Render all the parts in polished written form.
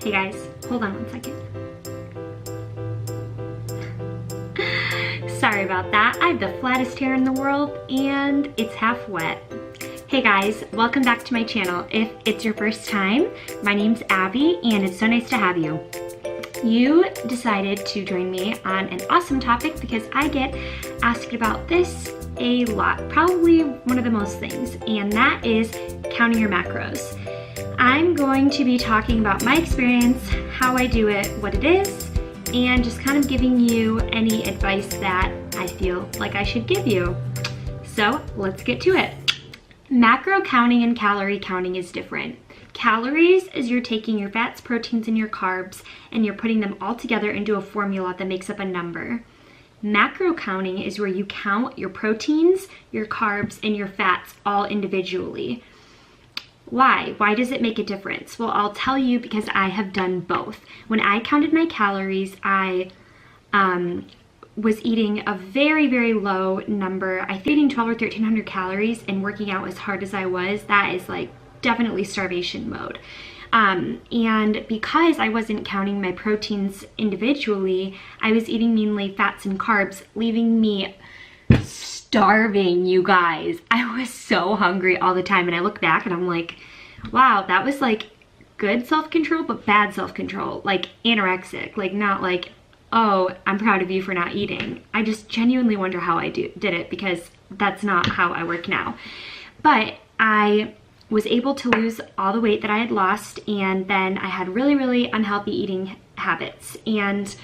Hey guys, hold on one second. Sorry about that. I have the flattest hair in the world and it's half wet. Hey guys, welcome back to my channel. If it's your first time, my name's Abby and it's so nice to have you. You decided to join me on an awesome topic because I get asked about this a lot, probably one of the most things, and that is counting your macros. I'm going to be talking about my experience, how I do it, what it is, and just kind of giving you any advice that I feel like I should give you. So let's get to it. Macro counting and calorie counting is different. Calories is you're taking your fats, proteins, and your carbs, and you're putting them all together into a formula that makes up a number. Macro counting is where you count your proteins, your carbs, and your fats all individually. Why? Why does it make a difference? Well, I'll tell you because I have done both. When I counted my calories, I was eating a very, very low number. I think eating 12 or 1300 calories and working out as hard as I was, that is like definitely starvation mode. And because I wasn't counting my proteins individually, I was eating mainly fats and carbs, leaving me starving, you guys. I was so hungry all the time, and I look back and I'm like, wow, that was like good self-control, but bad self-control, like anorexic, like not like, oh, I'm proud of you for not eating. I just genuinely wonder how I did it, because that's not how I work now. But I was able to lose all the weight that I had lost, and then I had really, really unhealthy eating habits. And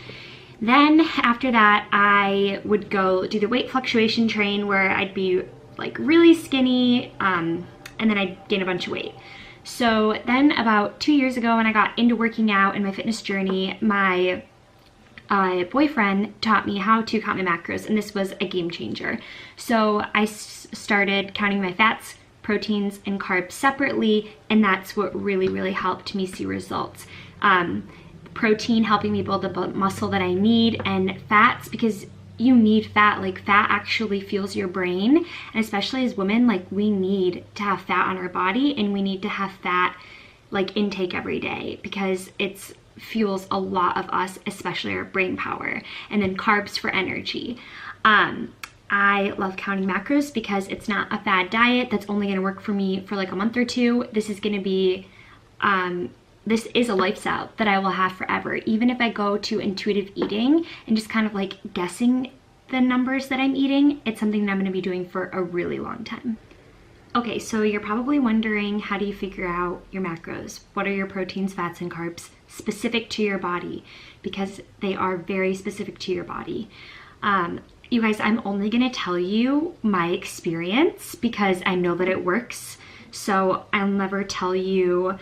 then after that, I would go do the weight fluctuation train where I'd be like really skinny, and then I'd gain a bunch of weight. So then about 2 years ago, when I got into working out in my fitness journey, my boyfriend taught me how to count my macros, and this was a game changer. So I started counting my fats, proteins, and carbs separately, and that's what really, really helped me see results. Protein helping me build the muscle that I need, and fats because you need fat. Like, fat actually fuels your brain, and especially as women, like, we need to have fat on our body, and we need to have fat like intake every day because it's fuels a lot of us, especially our brain power. And then carbs for energy. I love counting macros because it's not a fad diet that's only going to work for me for like a month or two. This is going to be this is a lifestyle that I will have forever. Even if I go to intuitive eating and just kind of like guessing the numbers that I'm eating, it's something that I'm going to be doing for a really long time. Okay, so you're probably wondering, how do you figure out your macros? What are your proteins, fats, and carbs specific to your body? Because they are very specific to your body. You guys, I'm only going to tell you my experience because I know that it works. So I'll never tell you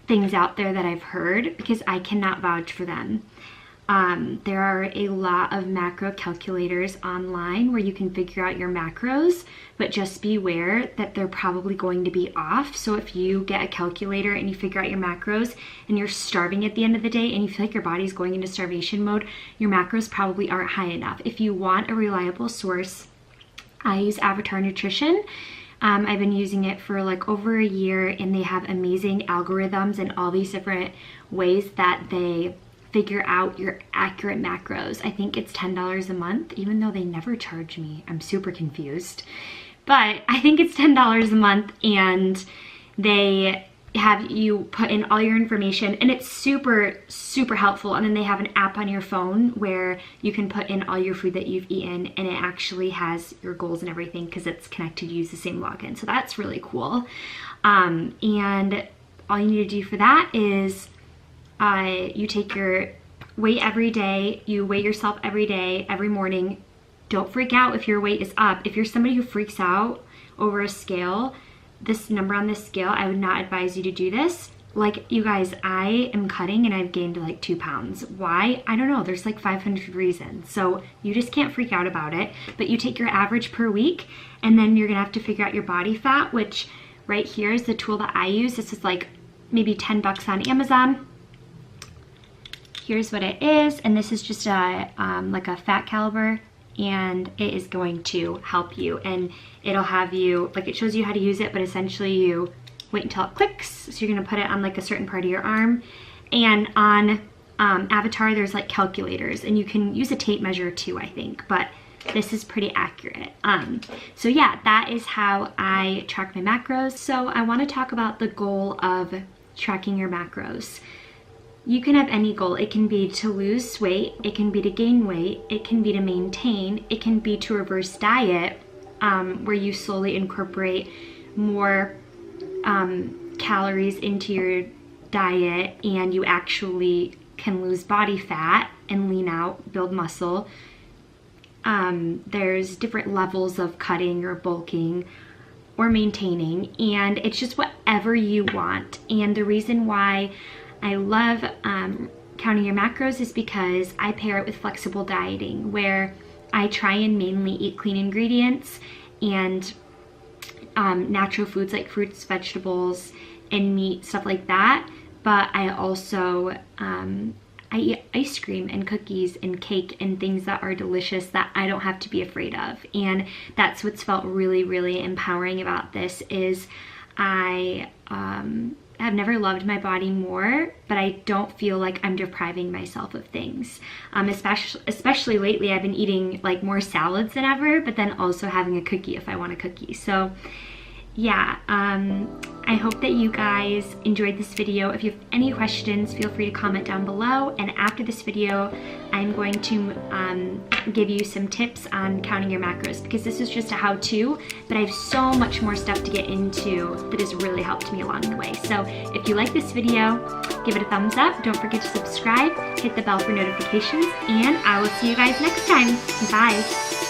things out there that I've heard because I cannot vouch for them. There are a lot of macro calculators online where you can figure out your macros, but just beware that they're probably going to be off. So if you get a calculator and you figure out your macros and you're starving at the end of the day and you feel like your body's going into starvation mode, your macros probably aren't high enough. If you want a reliable source, I use Avatar Nutrition. I've been using it for like over a year, and they have amazing algorithms and all these different ways that they figure out your accurate macros. I think it's $10 a month, even though they never charge me. I'm super confused. But I think it's $10 a month, and they have you put in all your information, and it's super, super helpful. And then they have an app on your phone where you can put in all your food that you've eaten, and it actually has your goals and everything because it's connected to use the same login. So that's really cool. And all you need to do for that is you take your weight every day, you weigh yourself every day, every morning. Don't freak out if your weight is up. If you're somebody who freaks out over a scale, this number on this scale, I would not advise you to do this. Like, you guys, I am cutting and I've gained like 2 pounds. Why? I don't know. There's like 500 reasons. So you just can't freak out about it. But you take your average per week, and then you're gonna have to figure out your body fat, which right here is the tool that I use. This is like maybe 10 bucks on Amazon. Here's what it is, and this is just a like a fat caliber, and it is going to help you, and it'll have you, like, it shows you how to use it, but essentially you wait until it clicks. So you're gonna put it on like a certain part of your arm. And on Avatar, there's like calculators, and you can use a tape measure too, I think, but this is pretty accurate. So yeah, that is how I track my macros. So I wanna talk about the goal of tracking your macros. You can have any goal. It can be to lose weight, it can be to gain weight, it can be to maintain, it can be to reverse diet, where you slowly incorporate more calories into your diet and you actually can lose body fat and lean out, build muscle. There's different levels of cutting or bulking or maintaining, and it's just whatever you want. And the reason why I love counting your macros is because I pair it with flexible dieting, where I try and mainly eat clean ingredients and natural foods like fruits, vegetables, and meat, stuff like that. But I also I eat ice cream and cookies and cake and things that are delicious that I don't have to be afraid of. And that's what's felt really, really empowering about this is I have never loved my body more, but I don't feel like I'm depriving myself of things. Especially lately, I've been eating like more salads than ever, but then also having a cookie if I want a cookie. So yeah, I hope that you guys enjoyed this video. If you have any questions, feel free to comment down below. And after this video, I'm going to give you some tips on counting your macros, because this is just a how-to, but I have so much more stuff to get into that has really helped me along the way. So if you like this video, give it a thumbs up. Don't forget to subscribe, hit the bell for notifications, and I will see you guys next time. Bye.